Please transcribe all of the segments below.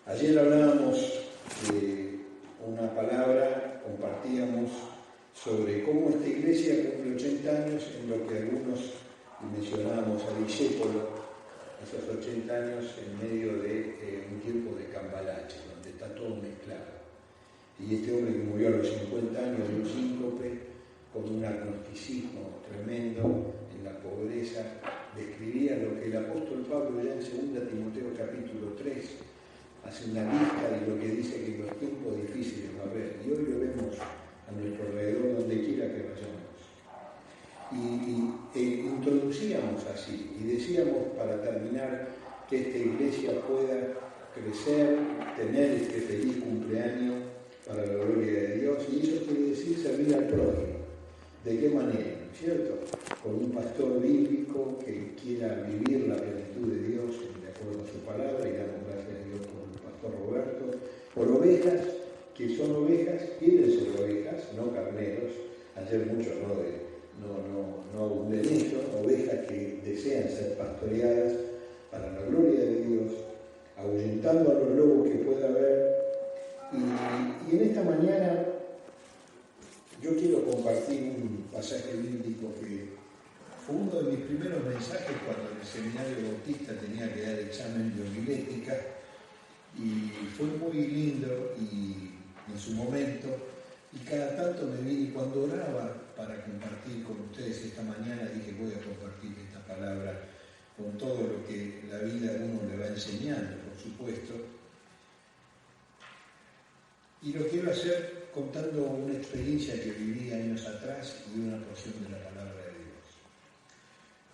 Ayer hablábamos de una palabra, compartíamos sobre cómo esta iglesia cumple 80 años en lo que algunos mencionábamos a Discépolo, esos 80 años en medio de un tiempo de cambalache, donde está todo mezclado. Y este hombre que murió a los 50 años de un síncope, con un agnosticismo tremendo en la pobreza, describía lo que el apóstol Pablo ya en 2 Timoteo capítulo 3 hace una lista de lo que dice que los tiempos difíciles va a haber. Y hoy lo vemos a nuestro alrededor, donde quiera que vayamos. Introducíamos así, y decíamos para terminar que esta iglesia pueda crecer, tener este feliz cumpleaños para la gloria de Dios, y eso quiere decir servir al prójimo. ¿De qué manera? ¿Cierto? Con un pastor bíblico que quiera vivir la plenitud de Dios de acuerdo a su palabra, y damos gracias a Dios por el pastor Roberto, por ovejas que son ovejas, quieren ser ovejas, no carneros. Ayer muchos no abundé en eso, ovejas que desean ser pastoreadas para la gloria de Dios, ahuyentando a los lobos que pueda haber. Y en esta mañana yo quiero compartir un pasaje bíblico que fue uno de mis primeros mensajes cuando en el seminario bautista tenía que dar examen de homilética, y fue muy lindo y en su momento, y cada tanto me vine, y cuando oraba para compartir con ustedes esta mañana, dije voy a compartir esta palabra con todo lo que la vida a uno le va enseñando, por supuesto. Y lo quiero hacer contando una experiencia que viví años atrás y una porción de la palabra de Dios.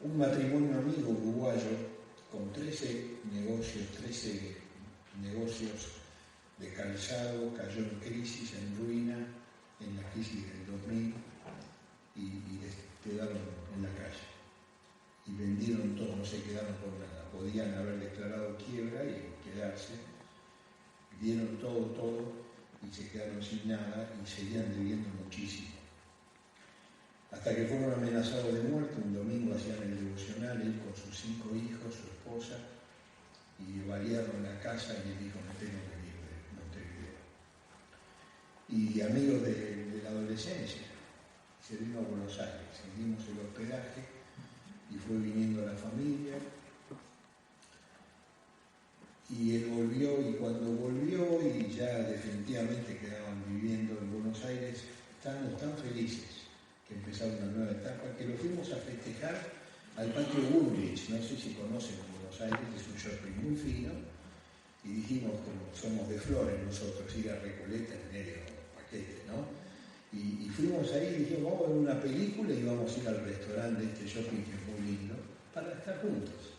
Un matrimonio amigo uruguayo con 13 negocios de calzado cayó en crisis, en ruina, en la crisis del 2000, y quedaron en la calle. Y vendieron todo, no se quedaron por nada. Podían haber declarado quiebra y quedarse. Dieron todo, y se quedaron sin nada y seguían debiendo muchísimo. Hasta que fueron amenazados de muerte. Un domingo hacían el devocional, él con sus 5 hijos, su esposa, y balearon la casa y él dijo, me tengo que ir de Montevideo. Y amigos de la adolescencia, se vino a Buenos Aires, dimos el hospedaje y fue viniendo la familia. Y él volvió, y cuando volvió y ya definitivamente quedaban viviendo en Buenos Aires, estábamos tan felices que empezaba una nueva etapa, que lo fuimos a festejar al patio Woolrich. No sé si conocen Buenos Aires, es un shopping muy fino, y dijimos, como somos de Flores nosotros, ir a Recoleta en medio paquete, ¿no? Y fuimos ahí y dijimos, vamos a ver una película y vamos a ir al restaurante de este shopping que es muy lindo, para estar juntos.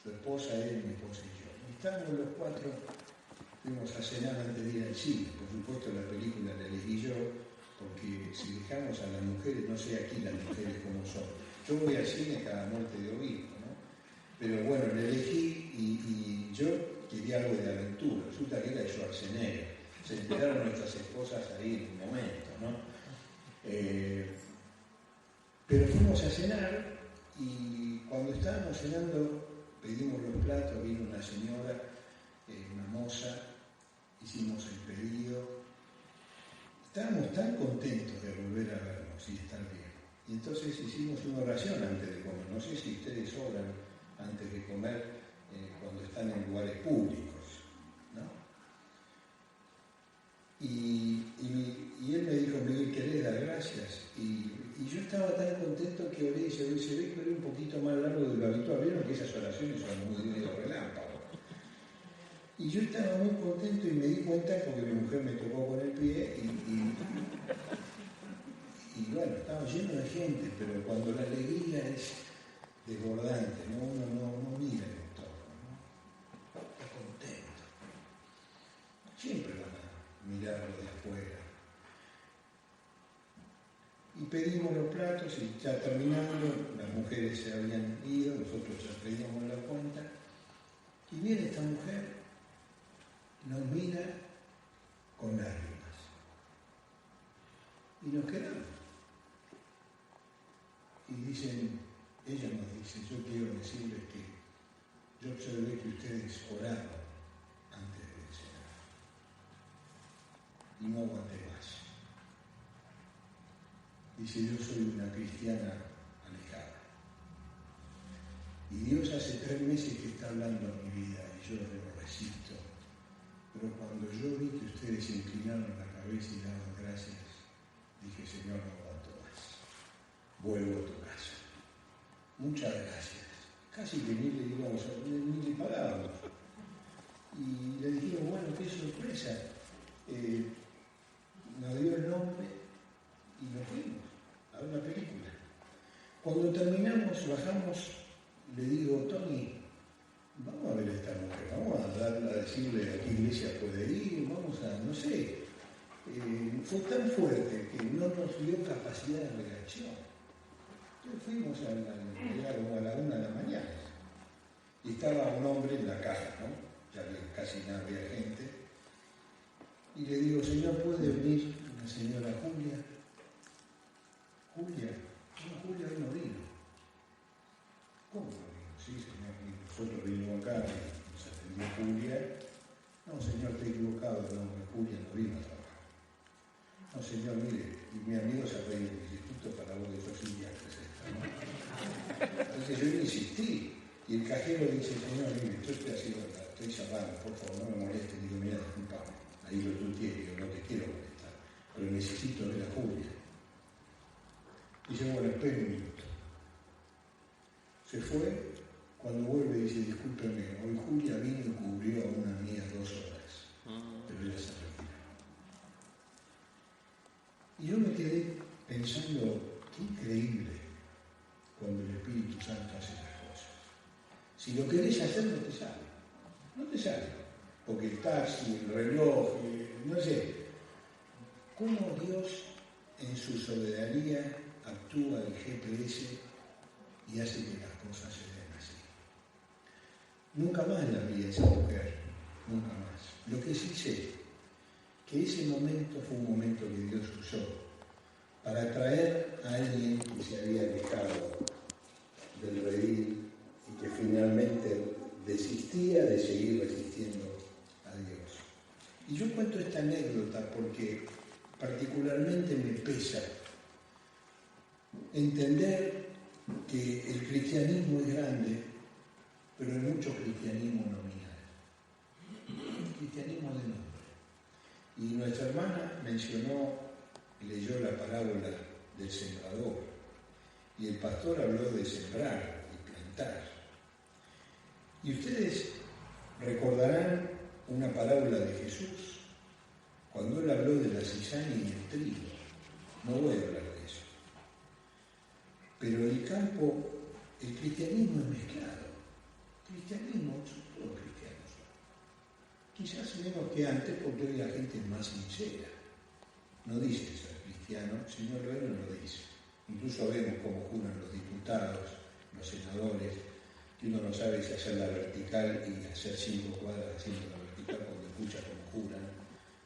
Su esposa, él, mi esposa y yo. Y estábamos los 4, fuimos a cenar antes de ir al cine. Por supuesto la película la elegí yo, porque si dejamos a las mujeres, no sé aquí las mujeres cómo son. Yo voy al cine cada muerte de obispo, ¿no? Pero bueno, la elegí y yo quería algo de aventura. Resulta que era de Schwarzenegger. Se enteraron nuestras esposas ahí en un momento, ¿no? Pero fuimos a cenar, y cuando estábamos cenando pedimos los platos, vino una señora, una moza, hicimos el pedido. Estábamos tan contentos de volver a vernos y estar bien. Y entonces hicimos una oración antes de comer. No sé si ustedes oran antes de comer cuando están en lugares públicos, ¿no? Y él me dijo, Miguel, ¿querés dar gracias? Y yo estaba tan contento que oré y se ve que oré un poquito más largo de lo habitual. Vieron que esas oraciones son muy de relámpago. Y yo estaba muy contento y me di cuenta porque mi mujer me tocó con el pie y bueno, estaba lleno de gente, pero cuando la alegría es desbordante, ¿no? Uno no mira el entorno, ¿no? Está contento. Siempre van a mirarlo de afuera. Y pedimos los platos y ya terminando, las mujeres se habían ido, nosotros ya pedíamos la cuenta, y viene esta mujer, nos mira con lágrimas y nos quedamos. Y ella nos dice, yo quiero decirles que yo observé que ustedes oraban antes de y no aguanté más. Dice, yo soy una cristiana alejada. Y Dios hace 3 meses que está hablando en mi vida y yo lo resisto. Pero cuando yo vi que ustedes inclinaron la cabeza y daban gracias, dije, Señor, no aguanto más. Vuelvo a tu casa. Muchas gracias. Casi que ni le pagábamos. Y le dijimos, bueno, qué sorpresa. Nos dio el nombre y nos fuimos a ver una película. Cuando terminamos, bajamos, le digo, Tony, vamos a ver a esta mujer, vamos a decirle a qué iglesia puede ir, vamos a, no sé. Fue tan fuerte que no nos dio capacidad de reacción. Entonces fuimos era como a la 1 de la mañana y estaba un hombre en la caja, ¿no? Ya casi no había gente. Y le digo, Señor, ¿puede venir la señora Julia? Julia, no, Julia hoy no vino. ¿Cómo no vino? Sí, señor, nosotros vinimos acá y nos atendió Julia. No, señor, estoy equivocado, no, Julia no vino a trabajar. No, señor, mire, y mi amigo se ha reído del instituto para vos de esos indianos, ¿no? Entonces yo insistí, y el cajero dice, señor, mire, yo estoy cerrando, por favor, no me moleste. Digo, mira, disculpame, ahí lo tú tienes, yo no te quiero molestar, pero necesito ver a Julia. Dice, bueno, espera un minuto. Se fue, cuando vuelve dice, discúlpeme, hoy Julia vino y cubrió a una mía 2 horas, pero ella se retiró. Y yo me quedé pensando, qué increíble cuando el Espíritu Santo hace las cosas. Si lo querés hacer, no te sale. No te sale. Porque el taxi, el reloj, no sé. ¿Cómo Dios en su soberanía actúa el GPS y hace que las cosas se den así? Nunca más la vi a esa mujer. Nunca más. Lo que sí sé, que ese momento fue un momento que Dios usó para atraer a alguien que se había alejado del redil y que finalmente desistía de seguir resistiendo a Dios. Y yo cuento esta anécdota porque particularmente me pesa entender que el cristianismo es grande, pero hay mucho cristianismo nominal. El cristianismo de nombre. Y nuestra hermana mencionó y leyó la parábola del sembrador. Y el pastor habló de sembrar y plantar. Y ustedes recordarán una parábola de Jesús cuando él habló de la cizaña y el trigo. No voy a hablar de eso. Pero el campo, el cristianismo es mezclado. Cristianismo, son todos cristianos. Quizás menos que antes porque hoy la gente es más sincera. No dice ser cristiano, sino luego no lo dice. Incluso vemos cómo juran los diputados, los senadores, que uno no sabe si hacer la vertical y hacer 5 cuadras haciendo la vertical cuando escucha cómo juran,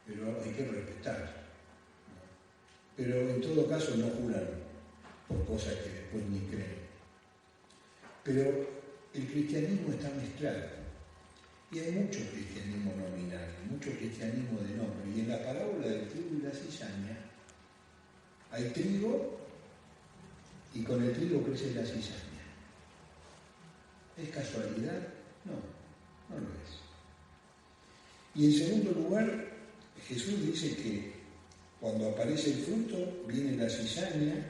pero hay que respetar, ¿no? Pero en todo caso no juran por cosas que después ni creen. Pero el cristianismo está mezclado. Y hay mucho cristianismo nominal, mucho cristianismo de nombre. Y en la parábola del trigo y la cizaña hay trigo y con el trigo crece la cizaña. ¿Es casualidad? No, no lo es. Y en segundo lugar, Jesús dice que cuando aparece el fruto, viene la cizaña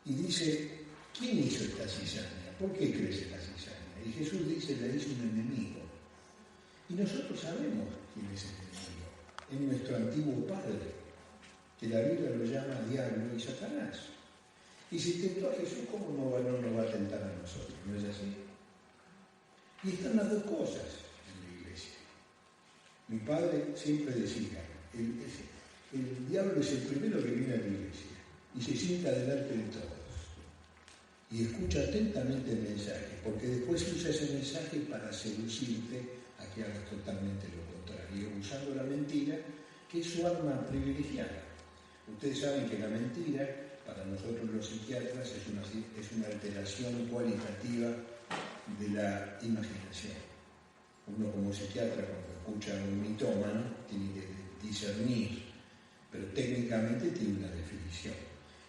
y dice, ¿quién hizo esta cizaña? ¿Por qué crece la cizaña? Y Jesús dice, la hizo un enemigo. Y nosotros sabemos quién es el enemigo. Es nuestro antiguo padre, que la Biblia lo llama diablo y Satanás. Y si tentó a Jesús, ¿cómo no nos va a tentar a nosotros? ¿No es así? Y están las dos cosas en la iglesia. Mi padre siempre decía, el diablo es el primero que viene a la iglesia y se sienta delante de todos. Y escucha atentamente el mensaje, porque después usa ese mensaje para seducirte a que hagas totalmente lo contrario, usando la mentira, que es su arma privilegiada. Ustedes saben que la mentira, para nosotros los psiquiatras, es una alteración cualitativa de la imaginación. Uno como psiquiatra, cuando escucha a un mitómano, tiene discernir, pero técnicamente tiene una definición.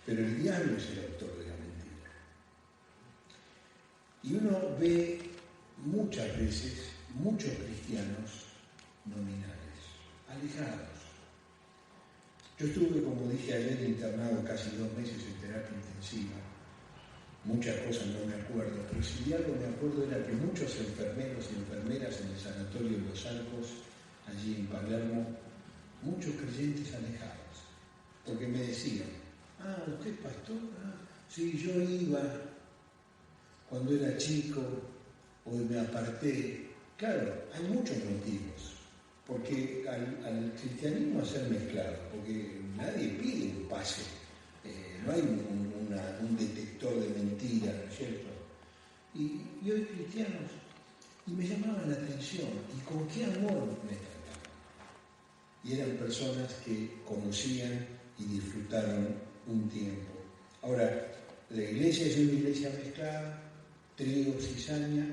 Pero el diablo es el autor de la mentira. Y uno ve muchas veces muchos cristianos nominales, alejados. Yo estuve, como dije ayer, internado casi 2 meses en terapia intensiva. Muchas cosas no me acuerdo, pero si de algo me acuerdo era que muchos enfermeros y enfermeras en el sanatorio de Los Arcos, allí en Palermo, muchos creyentes alejados, porque me decían, ¿usted es pastor? Sí, yo iba cuando era chico, hoy me aparté. Claro, hay muchos motivos, porque al cristianismo ser mezclado, porque nadie pide un pase, no hay un detector de mentiras, ¿no es cierto? Y hoy cristianos, y me llamaban la atención, y con qué amor me trataban. Y eran personas que conocían y disfrutaron un tiempo. Ahora, la iglesia es una iglesia mezclada, trigo, cizaña.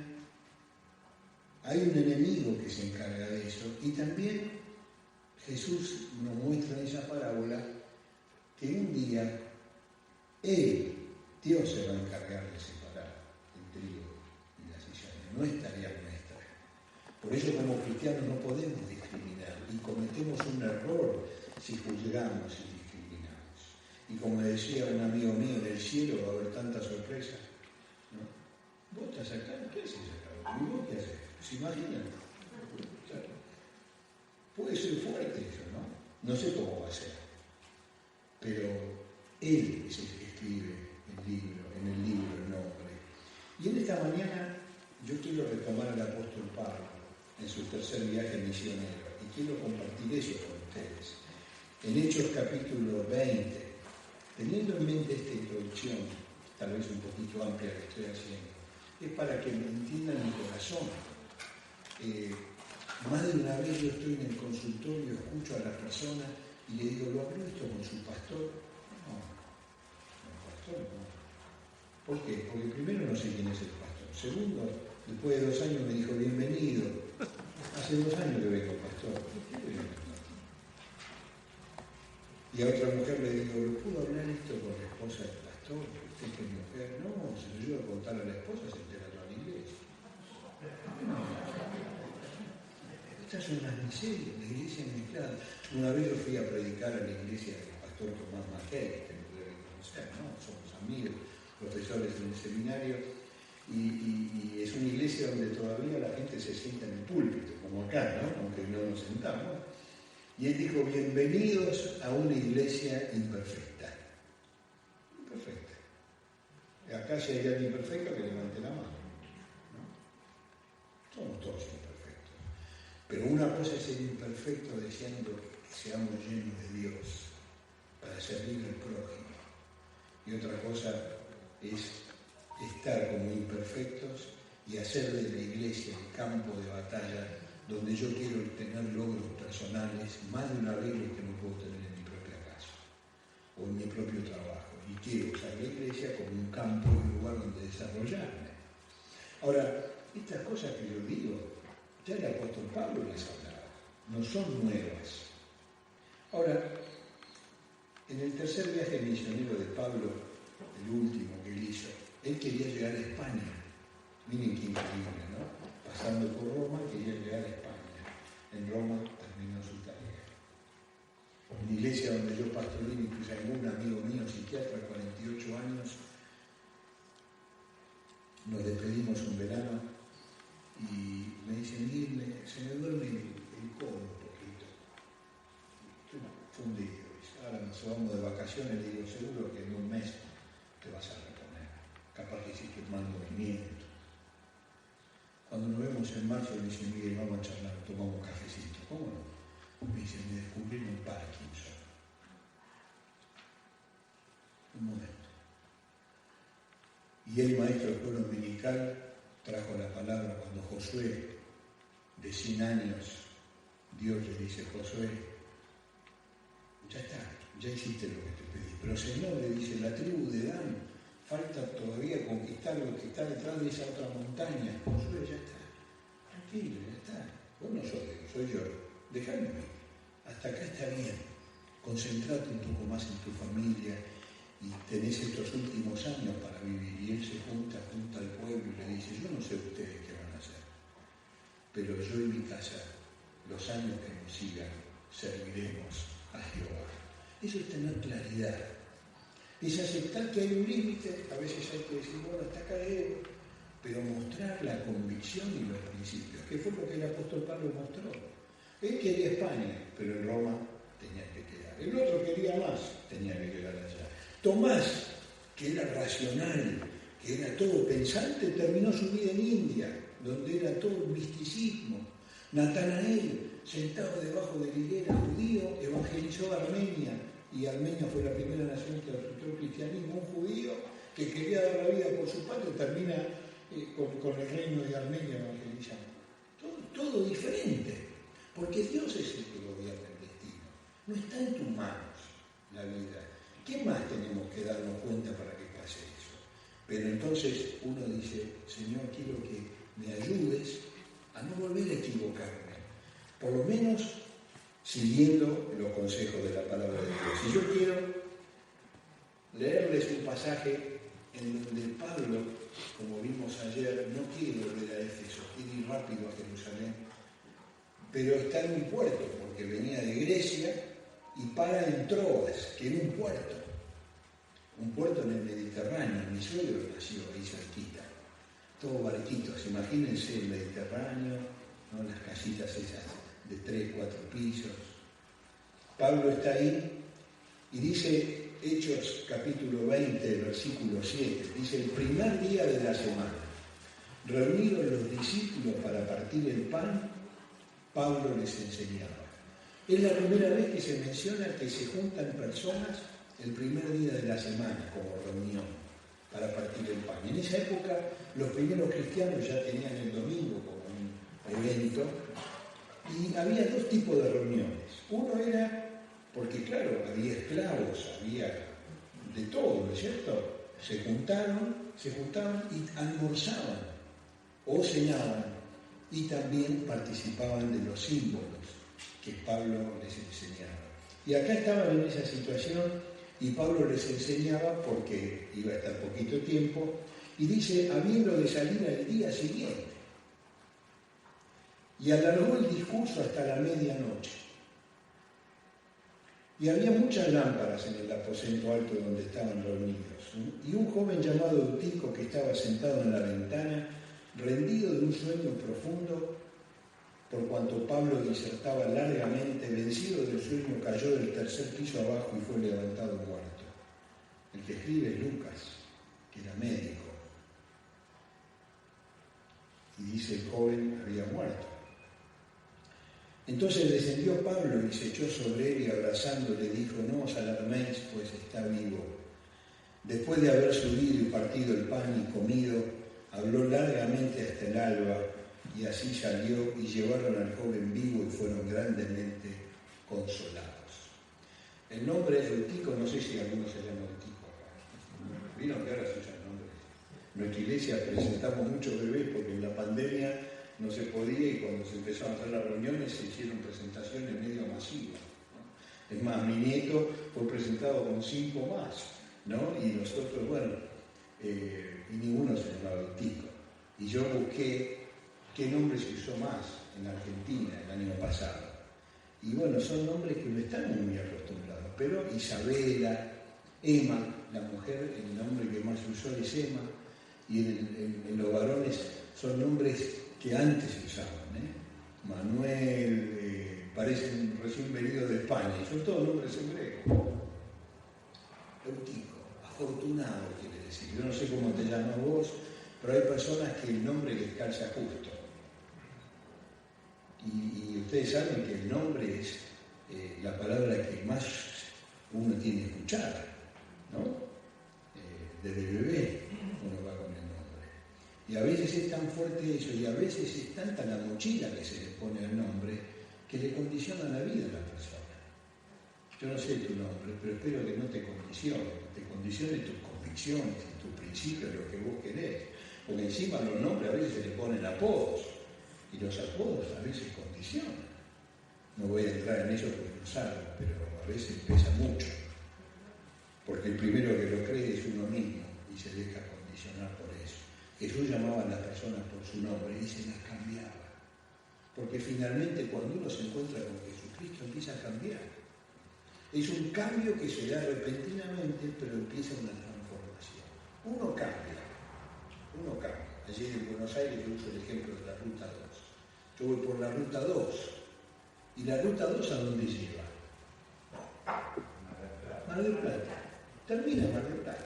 Hay un enemigo que se encarga de eso, y también Jesús nos muestra en esa parábola que un día Él, Dios, se va a encargar de separar el trigo y la cizaña. No es tarea nuestra. Por eso, como cristianos, no podemos discriminar y cometemos un error si juzgamos y discriminamos. Y como decía un amigo mío, en el cielo va a haber tantas sorpresas, ¿no? ¿Vos estás acá? ¿Qué haces acá? ¿Y vos qué haces? ¿Se imaginan? Puede ser fuerte eso, ¿no? No sé cómo va a ser. Pero Él es el que escribe en el libro el nombre. Y en esta mañana yo quiero retomar al apóstol Pablo en su tercer viaje misionero y quiero compartir eso con ustedes. En Hechos capítulo 20, teniendo en mente esta introducción, tal vez un poquito amplia que estoy haciendo, es para que me entiendan mi corazón. Más de una vez yo estoy en el consultorio, escucho a la persona y le digo, ¿lo habló esto con su pastor? No, el pastor no. ¿Por qué? Porque primero no sé quién es el pastor. Segundo, después de 2 años me dijo, bienvenido. Hace 2 años que vengo, pastor. ¿Por qué vengo? Y a otra mujer le digo, ¿lo pudo hablar esto con la esposa del pastor? ¿Usted es mi mujer? No, se lo lleva a contar a la esposa, se entera toda la iglesia. Estas son las miserias, la iglesia mezclada. Una vez yo fui a predicar a la iglesia del pastor Tomás Maquet, que lo deben conocer, ¿no? Somos amigos, profesores en el seminario, y es una iglesia donde todavía la gente se sienta en el púlpito, como acá, ¿no? Aunque no nos sentamos. Y él dijo, bienvenidos a una iglesia imperfecta. Imperfecta. Acá si hay alguien imperfecto, que levante la mano, ¿no? Somos todos imperfectos. Pero una cosa es ser imperfecto deseando que seamos llenos de Dios para servir al prójimo. Y otra cosa es estar como imperfectos y hacer de la iglesia el campo de batalla donde yo quiero tener logros personales más de una vez los que no puedo tener en mi propia casa o en mi propio trabajo. Y quiero usar la iglesia como un campo y un lugar donde desarrollarme. Ahora, estas cosas que yo digo, ya el apóstol Pablo les hablaba, no son nuevas. Ahora, en el tercer viaje misionero de Pablo, el último que él hizo, él quería llegar a España. Miren qué increíble, ¿no? Pasando por Roma, quería llegar a España. En Roma terminó su tarea. En la iglesia donde yo pastoreé, incluso algún amigo mío, psiquiatra, 48 años, nos despedimos un verano y me dice, Miguel, se me duerme el codo un poquito. Estoy fundido. Ahora nos vamos de vacaciones, le digo, seguro que en un mes te vas a reponer. Capaz que hiciste un mal movimiento. Cuando nos vemos en marzo, me dice, Miguel, vamos a charlar, tomamos un cafecito. ¿Cómo no? Me dice, me descubrieron Parkinson. Un momento. Y el maestro de escuela dominical trajo la palabra cuando Josué, de 100 años, Dios le dice, Josué, ya está, ya hiciste lo que te pedí. Pero Señor, le dice, la tribu de Dan, falta todavía conquistar lo que está detrás de esa otra montaña. Josué, ya está, tranquilo, ya está. Vos no sos Dios, soy yo, déjame. hasta acá está bien, concentrate un poco más en tu familia y tenés estos últimos años para vivir. Y él se junta al pueblo y le dice, yo no sé ustedes qué van a hacer, pero yo y mi casa, los años que nos sigan, serviremos a Jehová. Eso es tener claridad, es aceptar que hay un límite, a veces hay que decir, bueno, hasta acá llego, pero mostrar la convicción y los principios, que fue lo que el apóstol Pablo mostró. Él quería España, pero en Roma tenía que quedar. El otro quería más, tenía que quedar allá. Tomás, que era racional, que era todo pensante, terminó su vida en India, donde era todo misticismo. Natanael, sentado debajo de la higuera, judío, evangelizó a Armenia, y Armenia fue la primera nación que aceptó el cristianismo. Un judío que quería dar la vida por su patria termina con el reino de Armenia evangelizando. Todo diferente, porque Dios es el que gobierna el destino. No está en tus manos la vida. ¿Qué más tenemos que darnos cuenta para que pase eso? Pero entonces uno dice, Señor, quiero que me ayudes a no volver a equivocarme, por lo menos siguiendo los consejos de la palabra de Dios. Y yo quiero leerles un pasaje en donde Pablo, como vimos ayer, no quiere volver a Éfeso, quiere ir rápido a Jerusalén, pero está en un puerto, porque venía de Grecia y para en Troas, que era un puerto en el Mediterráneo. Mi suegro nació ahí cerquita, todos barquitos, imagínense el Mediterráneo, ¿no? Las casitas esas de 3, 4 pisos. Pablo está ahí y dice, Hechos capítulo 20, versículo 7, dice, el primer día de la semana, reunidos los discípulos para partir el pan, Pablo les enseñaba. Es la primera vez que se menciona que se juntan personas el primer día de la semana como reunión para partir el pan. En esa época los primeros cristianos ya tenían el domingo como un evento y había dos tipos de reuniones. Uno era, porque claro, había esclavos, había de todo, ¿no es cierto? Se juntaban y almorzaban o cenaban y también participaban de los símbolos que Pablo les enseñaba. Y acá estaban en esa situación y Pablo les enseñaba porque iba a estar poquito tiempo y dice, habiendo de salir al día siguiente. Y alargó el discurso hasta la medianoche. Y había muchas lámparas en el aposento alto donde estaban reunidos. Y un joven llamado Eutico, que estaba sentado en la ventana, rendido de un sueño profundo, por cuanto Pablo disertaba largamente, vencido del sueño, cayó del tercer piso abajo y fue levantado muerto. El que escribe es Lucas, que era médico. Y dice, el joven había muerto. Entonces descendió Pablo y se echó sobre él y abrazándole dijo, no os alarméis, pues está vivo. Después de haber subido y partido el pan y comido, habló largamente hasta el alba y así salió y llevaron al joven vivo y fueron grandemente consolados. El nombre Eutico, no sé si alguno se llama Eutico acá. Vieron que ahora se usan nombres. En nuestra iglesia presentamos muchos bebés porque en la pandemia no se podía y cuando se empezaron a hacer las reuniones se hicieron presentaciones medio masivas, ¿no? Es más, mi nieto fue presentado con 5 más, ¿no? Y nosotros, bueno, y ninguno se llamaba Eutico. Y yo busqué qué nombre se usó más en Argentina el año pasado. Y bueno, son nombres que no estamos muy acostumbrados, pero Isabela, Emma, la mujer, el nombre que más se usó es Emma, y en los varones son nombres que antes se usaban, Manuel, parecen recién venidos de España, y son todos nombres hebreos. Eutico, afortunado quiere decir. Yo no sé cómo te llamas vos, pero hay personas que el nombre les calza justo. Y ustedes saben que el nombre es la palabra que más uno tiene escuchada, ¿no? Desde bebé uno va con el nombre. Y a veces es tan fuerte eso, y a veces es tanta la mochila que se le pone al nombre, que le condiciona la vida a la persona. Yo no sé tu nombre, pero espero que no te condicione tus convicciones, tus principios, lo que vos querés. Porque encima los nombres a veces se le ponen apodos, y los apodos a veces condicionan. No voy a entrar en eso porque no salgo, pero a veces pesa mucho. Porque el primero que lo cree es uno mismo y se deja condicionar por eso. Jesús llamaba a las personas por su nombre y se las cambiaba. Porque finalmente cuando uno se encuentra con Jesucristo empieza a cambiar. Es un cambio que se da repentinamente, pero empieza una transformación. Uno cambia. Ayer en Buenos Aires yo uso el ejemplo de la Ruta 2. Yo voy por la Ruta 2. ¿Y la Ruta 2 a dónde lleva? Mar del Plata. Termina Mar del Plata.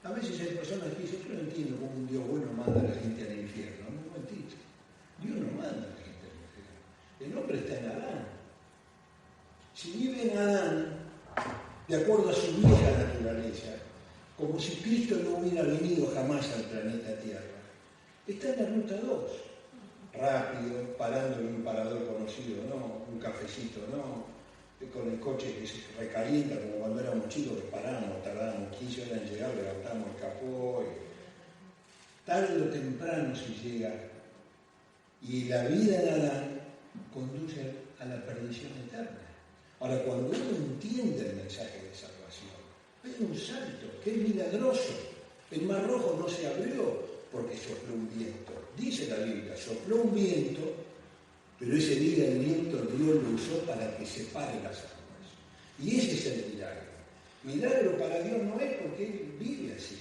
A veces hay personas que dicen, yo no entiendo cómo un Dios bueno manda a la gente al infierno. Un momentito. Dios no manda a la gente al infierno. El hombre está en Adán. Si vive en Adán, de acuerdo a su vieja naturaleza, como si Cristo no hubiera venido jamás al planeta Tierra, está en la Ruta 2. Rápido, parando en un parador conocido, no, un cafecito, no, con el coche que se recalienta como cuando éramos chicos que parábamos, tardábamos 15 horas en llegar, levantamos el capó y tarde o temprano se llega. Y la vida en Adán conduce a la perdición eterna. Ahora, cuando uno entiende el mensaje de salvación, hay un salto que es milagroso. El Mar Rojo no se abrió porque sopló un viento. Dice la Biblia, sopló un viento, pero ese día el viento Dios lo usó para que separe las aguas. Y ese es el milagro. Milagro para Dios no es porque Él vive así,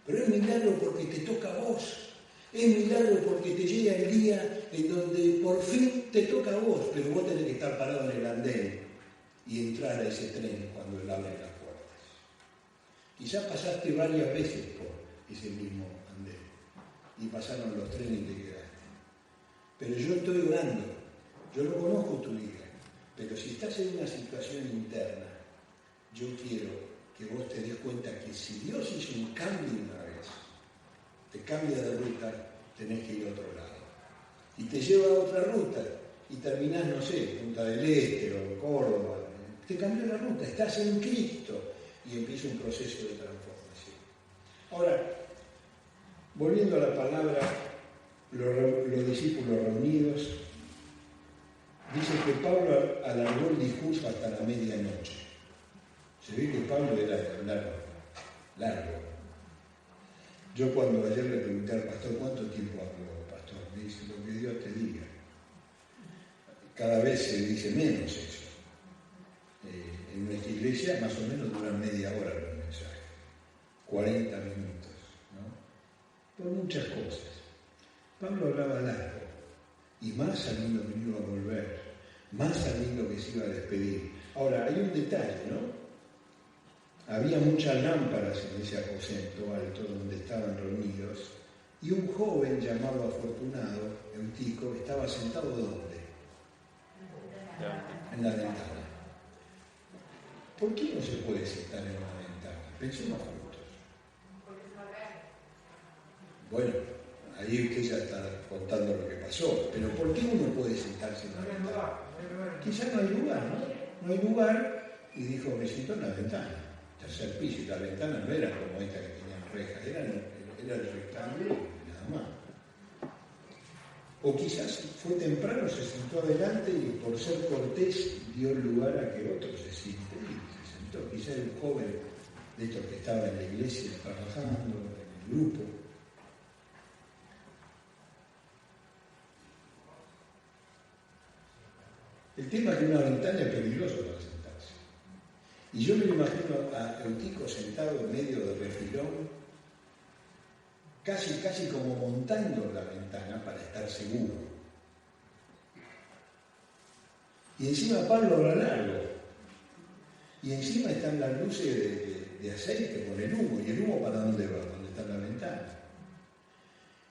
pero es milagro porque te toca a vos. Es milagro porque te llega el día en donde por fin te toca a vos, pero vos tenés que estar parado en el andén y entrar a ese tren cuando Él abre las puertas. Quizás pasaste varias veces por ese mismo andén y pasaron los trenes y te quedaste. Pero yo estoy orando, yo no conozco tu vida, pero si estás en una situación interna, yo quiero que vos te des cuenta que si Dios hizo un cambio una vez, te cambia de ruta, tenés que ir a otro lado. Y te lleva a otra ruta y terminás, no sé, Punta del Este o Córdoba. Te cambió la ruta, estás en Cristo y empieza un proceso de transformación. Ahora, volviendo a la palabra, los discípulos reunidos, dice que Pablo alargó el discurso hasta la medianoche. Se ve que Pablo era largo. Yo cuando ayer le pregunté al pastor, ¿cuánto tiempo habló, pastor? Me dice, lo que Dios te diga. Cada vez se dice menos eso. En nuestra iglesia más o menos duran media hora los mensajes, 40 minutos, ¿no? Por muchas cosas. Pablo hablaba largo, y más sabiendo que no iba a volver, más sabiendo que se iba a despedir. Ahora, hay un detalle, ¿no? Había muchas lámparas en ese aposento alto donde estaban reunidos, y un joven llamado Afortunado, Eutico, estaba sentado ¿dónde? En la ventana. ¿Por qué no se puede sentar en una ventana? Pensemos juntos. Bueno, ahí es que ella está contando lo que pasó, pero ¿por qué uno puede sentarse en una ventana? Quizás no hay lugar, ¿no? No hay lugar, y dijo, me siento en la ventana, tercer piso, y las ventanas no eran como esta que tenían rejas, era el rectángulo, nada más. O quizás fue temprano, se sentó adelante y por ser cortés dio lugar a que otro se siente y se sentó. Quizás era un joven de estos que estaba en la iglesia trabajando, en el grupo. El tema es que una ventana es peligroso para sentarse. Y yo me lo imagino a Eutico sentado en medio del refilón, casi como montando la ventana para estar seguro. Y encima Pablo habla largo. Y encima están las luces de aceite con el humo. ¿Y el humo para dónde va? ¿Dónde está la ventana?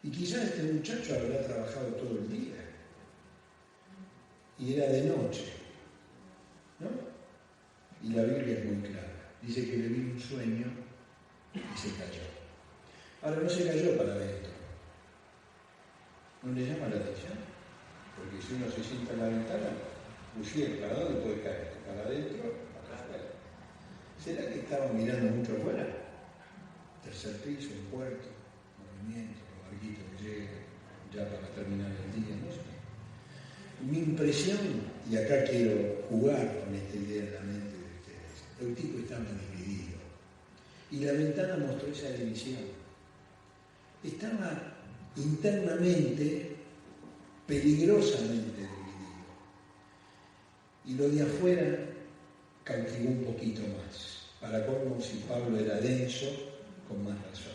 Y quizás este muchacho habrá trabajado todo el día. Y era de noche, ¿no? Y la Biblia es muy clara. Dice que le vino un sueño y se cayó. Ahora no se cayó para adentro. ¿No le llama la atención? Porque si uno se sienta en la ventana, ¿para dónde puede caer? ¿Para adentro o para afuera? ¿Será que estaba mirando mucho afuera? Tercer piso, un puerto, movimiento, un barquito que llega ya para terminar el día, no sé. Mi impresión y acá quiero jugar con esta idea en la mente de ustedes, Eutico estaba dividido. Y la ventana mostró esa división. Estaba internamente, peligrosamente dividido. Y lo de afuera cautivó un poquito más. Para colmo, si Pablo era denso, con más razón.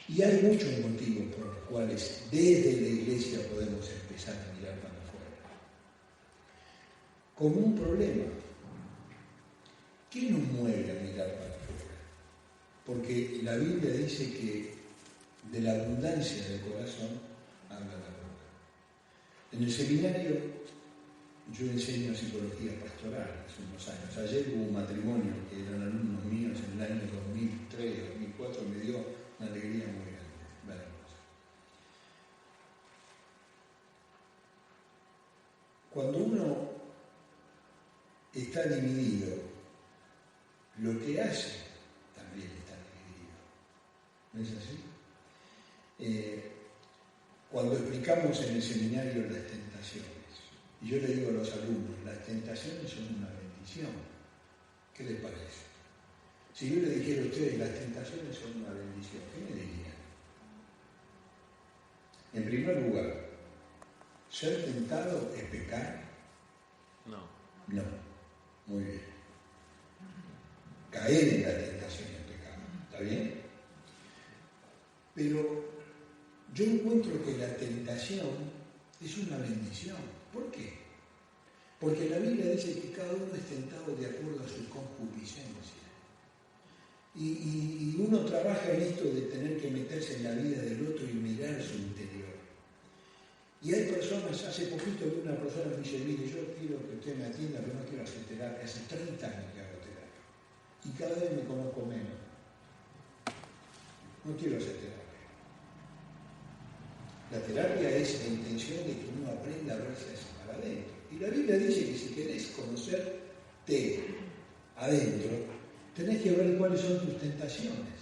Y hay muchos motivos por los cuales desde la iglesia podemos empezar a mirar para afuera. Como un problema. ¿Qué nos mueve a mirar para afuera? Porque la Biblia dice que de la abundancia del corazón habla la boca. En el seminario yo enseño psicología pastoral hace unos años. Ayer hubo un matrimonio que eran alumnos míos en el año 2003, 2004, me dio una alegría muy grande verlos. Cuando uno está dividido, lo que hace también está dividido. ¿No es así? Cuando explicamos en el seminario las tentaciones, y yo le digo a los alumnos, las tentaciones son una bendición. ¿Qué les parece? Si yo le dijera a ustedes, las tentaciones son una bendición, ¿qué me dirían? En primer lugar, ¿ser tentado es pecar? No. No. Muy bien. Caer en la tentación es pecado. ¿Está bien? Pero yo encuentro que la tentación es una bendición. ¿Por qué? Porque la Biblia dice que cada uno es tentado de acuerdo a su concupiscencia. Y uno trabaja en esto de tener que meterse en la vida del otro y mirar su interior. Y hay personas, hace poquito vi una persona que me dice, mire, yo quiero que usted me atienda, pero no quiero hacer terapia. Hace 30 años que hago terapia. Y cada vez me conozco menos. No quiero hacer terapia. La terapia es la intención de que uno aprenda a verse hacia para adentro. Y la Biblia dice que si querés conocerte adentro, tenés que ver cuáles son tus tentaciones.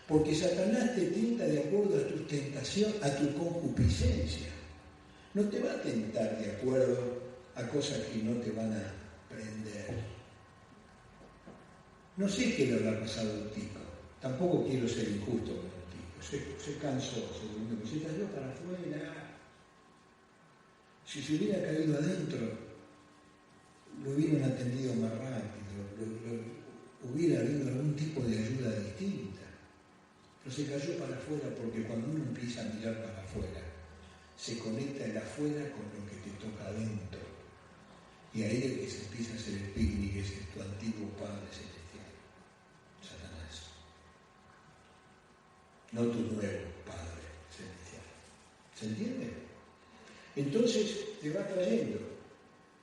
Porque Satanás te tienta de acuerdo a tu tentación, a tu concupiscencia. No te va a tentar de acuerdo a cosas que no te van a prender. No sé qué le habrá pasado a Eutico. Tampoco quiero ser injusto con Eutico. Se cansó, se cayó para afuera. Si se hubiera caído adentro, lo hubieran atendido más rápido, hubiera habido algún tipo de ayuda distinta. Pero se cayó para afuera porque cuando uno empieza a mirar para afuera, se conecta el afuera con lo que te toca adentro. Y ahí es que se empieza a hacer el picnic, ese es tu antiguo Padre Celestial, Satanás. No tu nuevo Padre Celestial. ¿Se entiende? Entonces te va trayendo.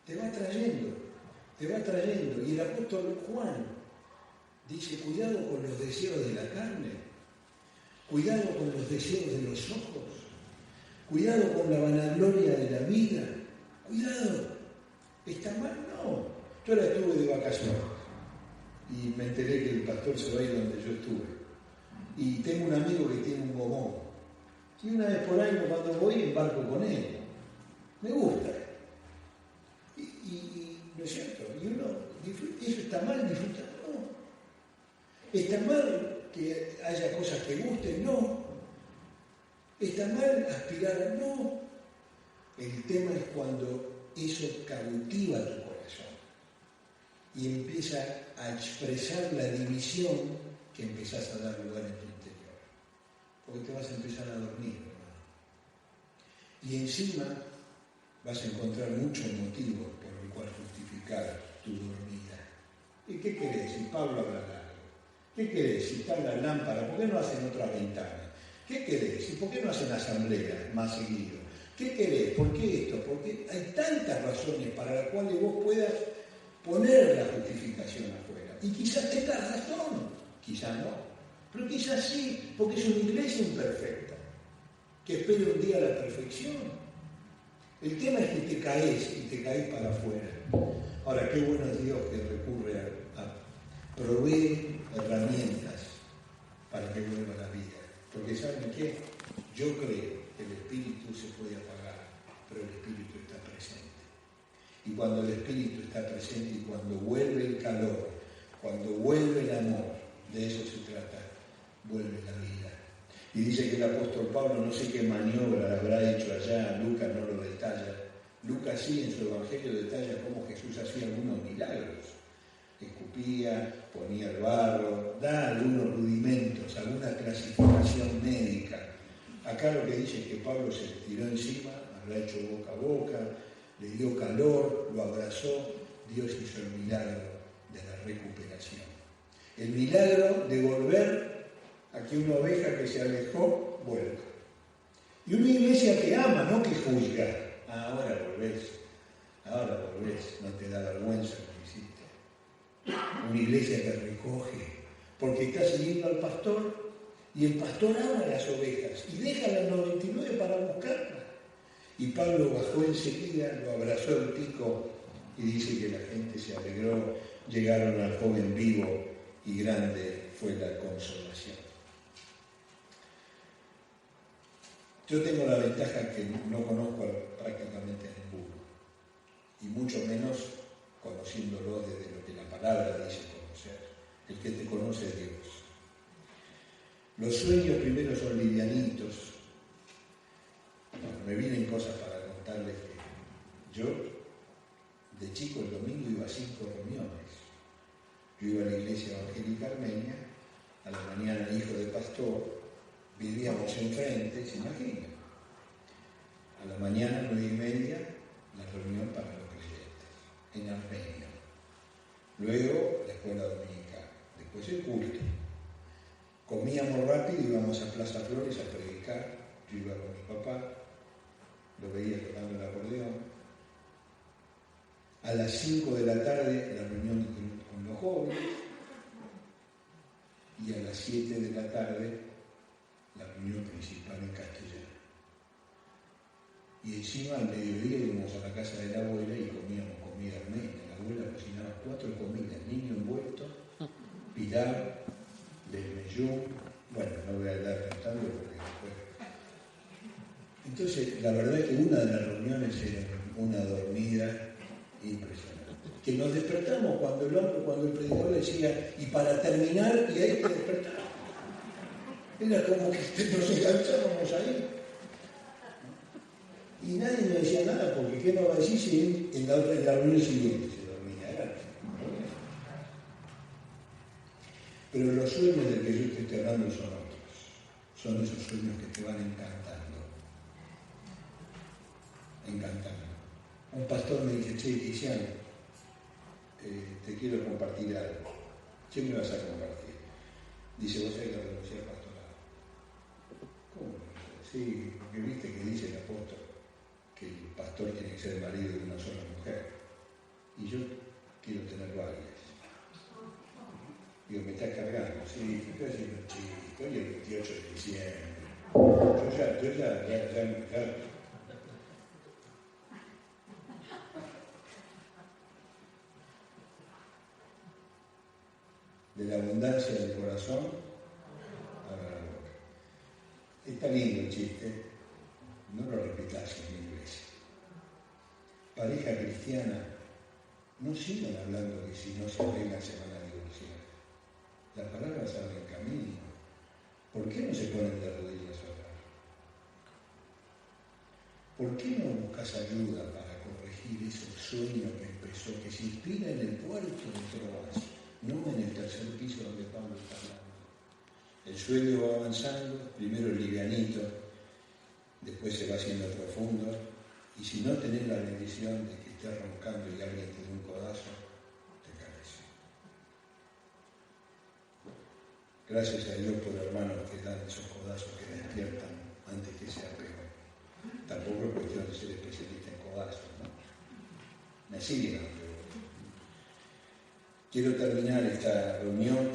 Y el apóstol Juan dice, cuidado con los deseos de la carne, cuidado con los deseos de los ojos, cuidado con la vanagloria de la vida, cuidado. ¿Está mal? No. Yo ahora estuve de vacaciones y me enteré que el pastor se va a ir donde yo estuve. Y tengo un amigo que tiene un gomón. Y una vez por año cuando voy embarco con él. Me gusta. Y ¿no es cierto? Y uno disfruta. ¿Eso está mal disfrutar? No. ¿Está mal que haya cosas que gusten? No. ¿Está mal aspirar? No. El tema es cuando eso cautiva tu corazón y empieza a expresar la división que empezás a dar lugar en tu interior. Porque te vas a empezar a dormir, ¿verdad? Y encima vas a encontrar muchos motivos por el cual justificar tu dormida. ¿Y qué querés? Si Pablo habla largo. ¿Qué querés? Si está en la lámpara, ¿por qué no hacen otra ventana? ¿Qué querés? ¿Y por qué no hacen asamblea más seguido? ¿Qué querés? ¿Por qué esto? Porque hay tantas razones para las cuales vos puedas poner la justificación afuera. Y quizás tengas razón, quizás no. Pero quizás sí, porque es una iglesia imperfecta, que espera un día la perfección. El tema es que te caes y te caes para afuera. Ahora, qué bueno es Dios que recurre a proveer herramientas para que vuelva a la vida. Porque ¿saben qué? Yo creo que el espíritu se puede apagar, pero el espíritu está presente. Y cuando el Espíritu está presente y cuando vuelve el calor, cuando vuelve el amor, de eso se trata, vuelve la vida. Y dice que el apóstol Pablo, no sé qué maniobra habrá hecho allá, Lucas no lo detalla. Lucas sí en su evangelio detalla cómo Jesús hacía algunos milagros. Escupía, ponía el barro, da algunos rudimentos, alguna clasificación médica. Acá lo que dice es que Pablo se le tiró encima, habrá hecho boca a boca, le dio calor, lo abrazó, Dios hizo el milagro de la recuperación. El milagro de volver a que una oveja que se alejó vuelva. Y una iglesia que ama, no que juzga. Ahora volvés, no te da vergüenza lo que hiciste. Una iglesia que recoge, porque está siguiendo al pastor y el pastor ama a las ovejas y deja las 99 para buscarlas. Y Pablo bajó enseguida, lo abrazó el pico y dice que la gente se alegró, llegaron al joven vivo y grande fue la consolación. Yo tengo la ventaja que no conozco prácticamente a ninguno, y mucho menos conociéndolo desde lo que la palabra dice conocer. El que te conoce es Dios. Los sueños primero son livianitos. Bueno, me vienen cosas para contarles que yo, de chico, el domingo iba a 5 reuniones. Yo iba a la iglesia evangélica armenia, a la mañana hijo de pastor, vivíamos enfrente, se imaginan. A la mañana, 9:30, la reunión para los creyentes, en Armenia. Luego, la escuela dominical. Después el culto. Comíamos rápido y íbamos a Plaza Flores a predicar. Yo iba con mi papá, lo veía tocando el acordeón. A las 5 de la tarde, la reunión con los jóvenes. Y a las 7 de la tarde, la reunión principal en castellano. Y encima al mediodía íbamos a la casa de la abuela y comíamos comida armenia. La abuela cocinaba 4 comidas, niño envuelto, pilar, desmeyún, bueno, no voy a andar contando porque después. Entonces, la verdad es que una de las reuniones era una dormida impresionante. Que nos despertamos cuando el predicador decía, y para terminar, y ahí te despertamos. Era como que nos enganchábamos ahí. Y nadie me decía nada, porque ¿qué nos va a decir si en la reunión siguiente se dormía? Era. Pero los sueños del que yo te estoy hablando son otros. Son esos sueños que te van encantando. Encantando. Un pastor me dice, che, Cristiano, te quiero compartir algo. ¿Qué me vas a compartir? Dice, vos hay que renunciar al pastorado. ¿Cómo? Sí, porque viste que dice el apóstol que el pastor tiene que ser el marido de una sola mujer. Y yo quiero tener varias. Digo, me está cargando. Sí, estoy haciendo chiste, hoy el 28 de diciembre. Yo ya. De la abundancia del corazón habla la boca. Está lindo el chiste, no lo repitas en la iglesia. Pareja cristiana, no sigan hablando que si no se arreglan se van a divorciar. Las palabras abren camino. ¿Por qué no se ponen de rodillas a orar? ¿Por qué no buscas ayuda para corregir ese sueño que empezó, que se inspira en el puerto de Troas, no en el tercer piso donde Pablo está hablando? El sueño va avanzando, primero livianito, después se va haciendo profundo, y si no tenés la bendición de que estés roncando y alguien te dé un codazo, te caes. Gracias a Dios por hermanos que dan esos codazos que despiertan antes que sea peor. Tampoco es cuestión de ser especialista en codazos, ¿no? Me siguen, pero quiero terminar esta reunión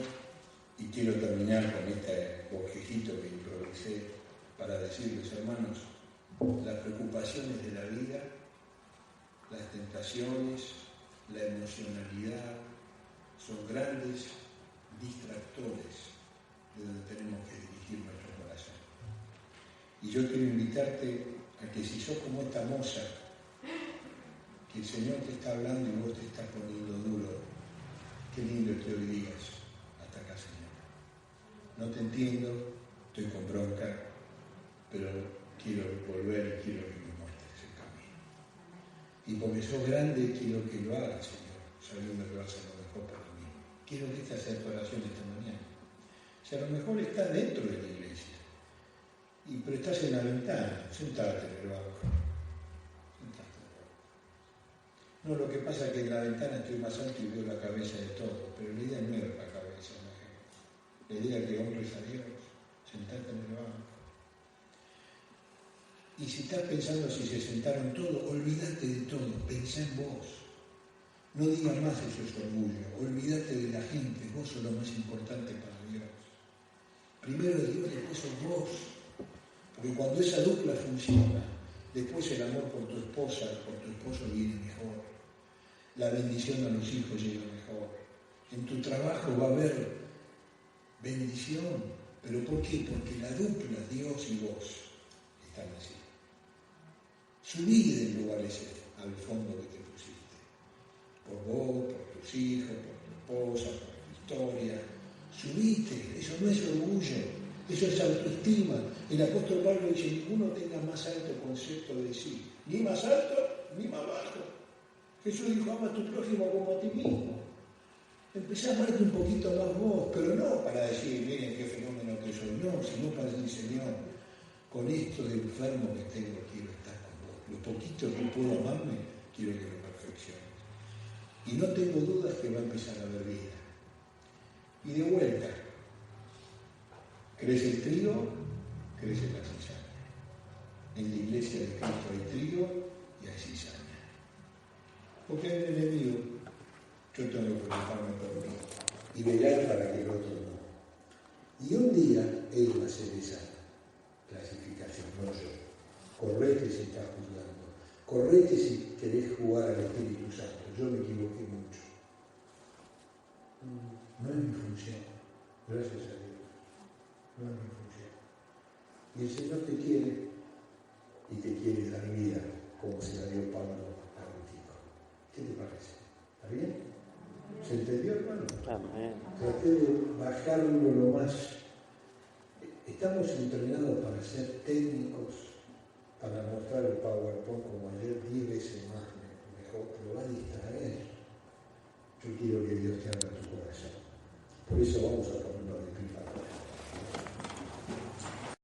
y quiero terminar con este bosquejito que improvisé para decirles, hermanos, las preocupaciones de la vida, las tentaciones, la emocionalidad, son grandes distractores de donde tenemos que dirigir nuestro corazón. Y yo quiero invitarte a que si sos como esta moza que el Señor te está hablando y vos te estás poniendo duro. Qué lindo que hoy digas, hasta acá, Señor. No te entiendo, estoy con bronca, pero quiero volver y quiero que me muestres el camino. Y porque sos grande, quiero que lo hagas, Señor, sabiendo que vas a lo mejor para mí. Quiero que esta sea tu oración esta mañana. Si a lo mejor estás dentro de la iglesia, pero estás en la ventana, sentate en el banco. No, lo que pasa es que en la ventana estoy más alto y veo la cabeza de todo, pero la idea no es la cabeza de la gente. La idea es que honres a Dios, sentate en el banco. Y si estás pensando si se sentaron todos, olvídate de todo, pensá en vos. No digas más eso es orgullo, olvídate de la gente, vos sos lo más importante para Dios. Primero Dios, después sos vos. Porque cuando esa dupla funciona, después el amor por tu esposa, por tu esposo viene mejor. La bendición a los hijos llega mejor. En tu trabajo va a haber bendición. ¿Pero por qué? Porque la dupla, Dios y vos, están así. Subí del lugar ese, al fondo que te pusiste. Por vos, por tus hijos, por tu esposa, por tu historia. Subiste, eso no es orgullo, eso es autoestima. El apóstol Pablo dice, ninguno tenga más alto concepto de sí, ni más alto, ni más bajo. Jesús dijo, ama a tu prójimo como a ti mismo. Empecé a amarte un poquito más vos, pero no para decir, miren qué fenómeno que soy, no, sino para decir, Señor, con esto de enfermo que tengo, quiero estar con vos. Lo poquito que puedo amarme, quiero que lo perfecciones. Y no tengo dudas que va a empezar a haber vida. Y de vuelta, crece el trigo, crece la cizaña. En la iglesia de Cristo hay trigo y hay cizaña. Porque hay un enemigo, yo tengo que preocuparme por mí y velar para que el otro no. Y un día él va a hacer esa clasificación, no yo. Correte si estás juzgando, correte si querés jugar al Espíritu Santo. Yo me equivoqué mucho. No es mi función, gracias a Dios. No es mi función. Y el Señor te quiere y te quiere dar vida como se la dio Pablo a Rutico. ¿Qué te parece? ¿Está bien? ¿Se entendió, hermano? Amén. Traté de bajarlo lo más. Estamos entrenados para ser técnicos, para mostrar el PowerPoint como ayer 10 veces más mejor, pero va a distraer. Yo quiero que Dios te abra tu corazón. Por eso vamos a ponerlo de